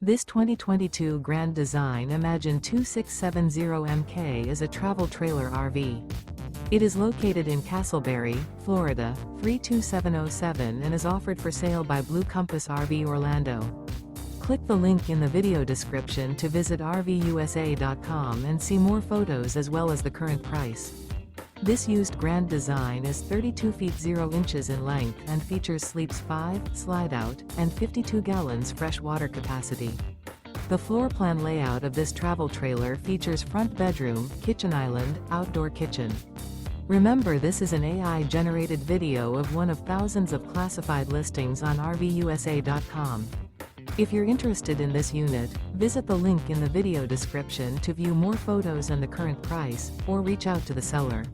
This 2022 Grand Design Imagine 2670MK is a travel trailer RV. It is located in Casselberry, Florida, 32707 and is offered for sale by Blue Compass RV Orlando. Click the link in the video description to visit RVUSA.com and see more photos as well as the current price. This used Grand Design is 32 feet 0 inches in length and features sleeps 5, Slideout, and 52 gallons fresh water capacity. The floor plan layout of this travel trailer features front bedroom, kitchen island, outdoor kitchen. Remember, this is an AI-generated video of one of thousands of classified listings on RVUSA.com. If you're interested in this unit, visit the link in the video description to view more photos and the current price, or reach out to the seller.